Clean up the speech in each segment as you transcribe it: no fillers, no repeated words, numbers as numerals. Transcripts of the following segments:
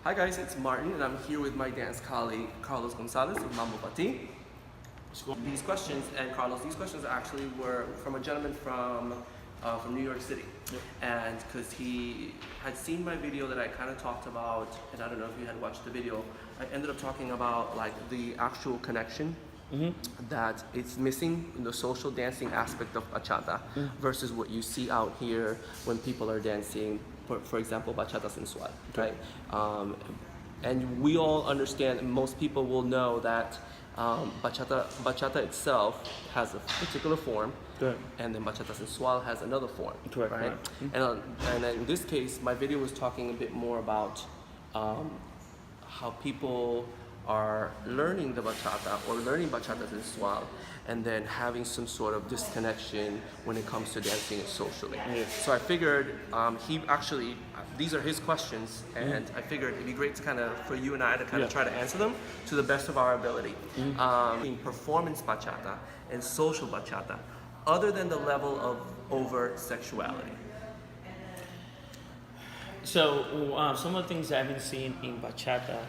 Hi guys, it's Martin and I'm here with my dance colleague Carlos Gonzalez of Mambo Pati. These questions, and Carlos, these questions actually were from a gentleman from New York City. Yep. And because he had seen my video that I kind of talked about, and I don't know if you had watched the video, I ended up talking about like the actual connection that it's missing in the social dancing aspect of bachata versus what you see out here when people are dancing, for example, bachata sensual, right? And we all understand, and most people will know that bachata itself has a particular form, Correct. and then bachata sensual has another form, Correct, right? correct. And in this case, my video was talking a bit more about how people are learning the bachata or learning bachata sensual and then having some sort of disconnection when it comes to dancing it socially. Yes. So I figured he actually, these are his questions, and I figured it'd be great to kind of, for you and I to kind of try to answer them to the best of our ability. In performance bachata and social bachata, other than the level of overt sexuality. So some of the things I've been seeing in bachata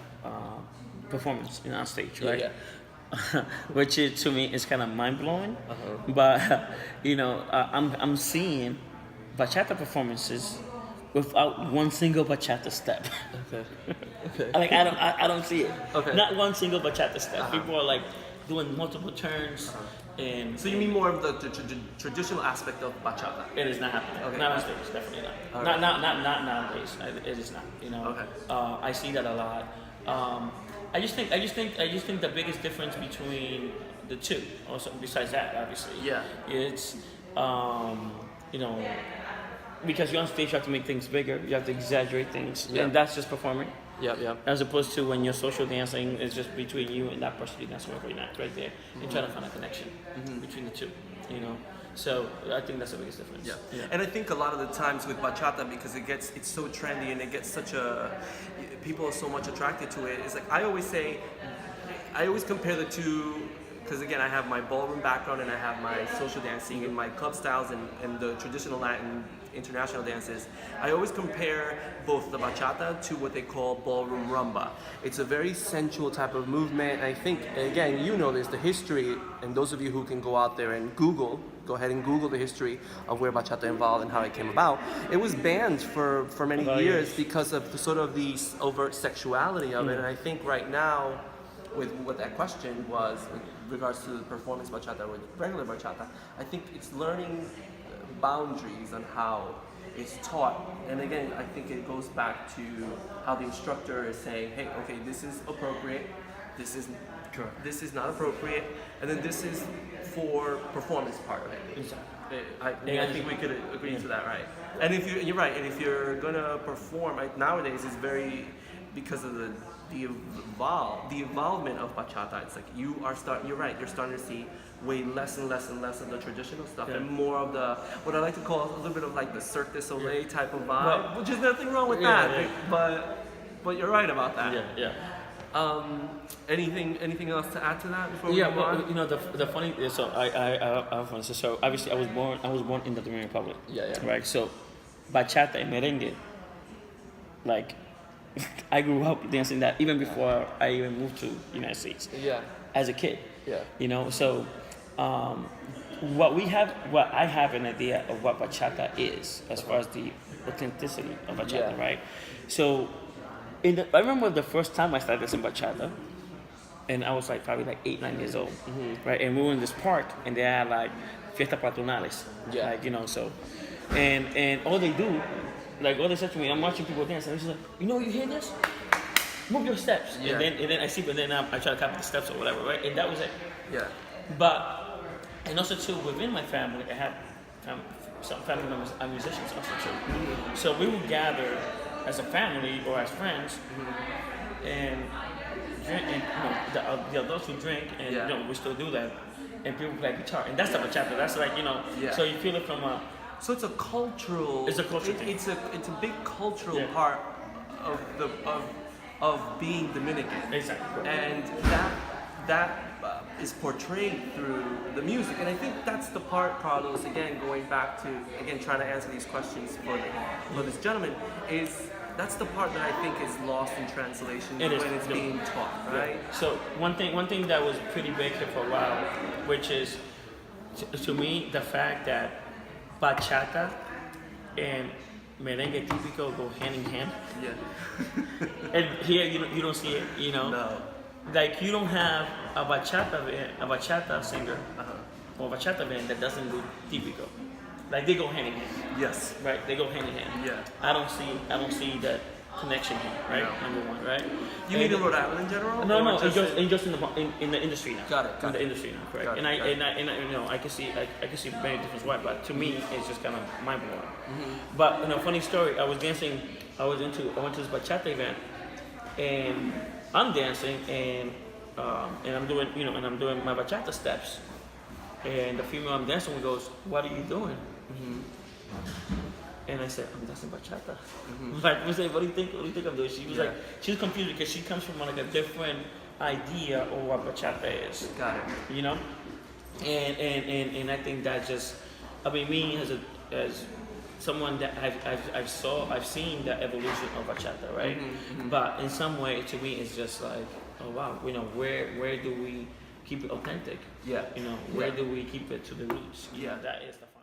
performance on stage, right? Yeah. Which to me is kind of mind blowing. But I'm seeing bachata performances without one single bachata step. Okay. Okay. Like I don't see it. Okay. Not one single bachata step. People are like doing multiple turns, and So you mean more of the traditional aspect of bachata? it is not happening. Okay. Not on stage, definitely not. All Not nowadays. It is not. Okay. I see that a lot. I just think the biggest difference between the two, also besides that, obviously, Yeah. it's because you're on stage, you have to make things bigger, you have to exaggerate things, Yeah. and that's just performing. Yep, yep. As opposed to when you're social dancing, it's just between you and that person you're dancing with right there. You're trying to find a connection between the two, So I think that's the biggest difference. Yeah. And I think a lot of the times with bachata, because it's so trendy and it gets people are so much attracted to it. It's like I always compare the two, because again I have my ballroom background and I have my social dancing and my club styles and the traditional Latin international dances. I always compare both the bachata to what they call ballroom rumba. It's a very sensual type of movement. I think, again, you know this, the history, and those of you who can go out there and go ahead and Google the history of where bachata evolved and how it came about. It was banned for many years because of the overt sexuality of it. And I think right now, with what that question was, with regards to the performance bachata with regular bachata, I think it's learning boundaries on how it's taught. And again, I think it goes back to how the instructor is saying, hey, okay, this is appropriate, this is not appropriate, and then this is for performance part of it. Exactly. I think we could agree to that, right? And you're right, and if you're gonna perform, nowadays it's very, because of the evolvement of bachata, it's like you're right, you're starting to see way less and less and less of the traditional stuff and more of the, what I like to call a little bit of like the Cirque du Soleil type of vibe, which is nothing wrong with that, but you're right about that. Anything else to add to that before we move on? The funny is, so I have fun. So obviously I was born in the Dominican Republic. Right. So bachata and merengue, like I grew up dancing that even before I even moved to the United States. Yeah. As a kid. Yeah. So what I have an idea of what bachata is as far as the authenticity of bachata, right? So I remember the first time I started dancing bachata, and I was like probably like 8-9 years old, right? And we were in this park, and they had like fiesta patronales, so, and all they do, like all they said to me, I'm watching people dance, and they're just like, you hear this? Move your steps, and then I see, but then I try to copy the steps or whatever, right? And that was it. Yeah. But and also too, within my family, I had some family members are musicians also too. So we would gather as a family or as friends, and drink, and the adults would drink, and we still do that, and people play guitar, and that's the bachata. That's like so you feel it from a. So it's a cultural. It's a cultural thing. It's a big cultural part of being Dominican. Exactly. And that is portrayed through the music. And I think that's the part, Carlos, again, going back to, trying to answer these questions for this gentleman, is that's the part that I think is lost in translation It is. when it's being taught, right? So one thing that was pretty big here for a while, which is to me the fact that bachata and merengue típico go hand in hand. Yeah. And here you don't see it, you know. No. Like you don't have a bachata singer or bachata band that doesn't do típico. Like they go hand in hand, Yes. right? They go hand in hand. Yeah. I don't see that connection here, right? No. Number one, right? You mean in Rhode Island in general? No, or no, just just in the industry now. Got it, got in the it. industry now, correct? Got it, And I got it. and I you know I can see many different ways, but to me it's just kind of mind blowing. Mm-hmm. But funny story. I went to this bachata event, and I'm dancing and I'm doing my bachata steps, and the female I'm dancing with goes, "What are you doing?" And I said, "I'm dancing bachata." Like I said, "What do you think? What do you think I'm doing?" She was like, she was confused because she comes from like a different idea of what bachata is, Got it. you know. And I think that just, I mean, me as someone that I've seen the evolution of bachata, right? But in some way, to me, it's just like, oh wow, where do we keep it authentic? Yeah. Where do we keep it to the roots? Yeah. That is the fun.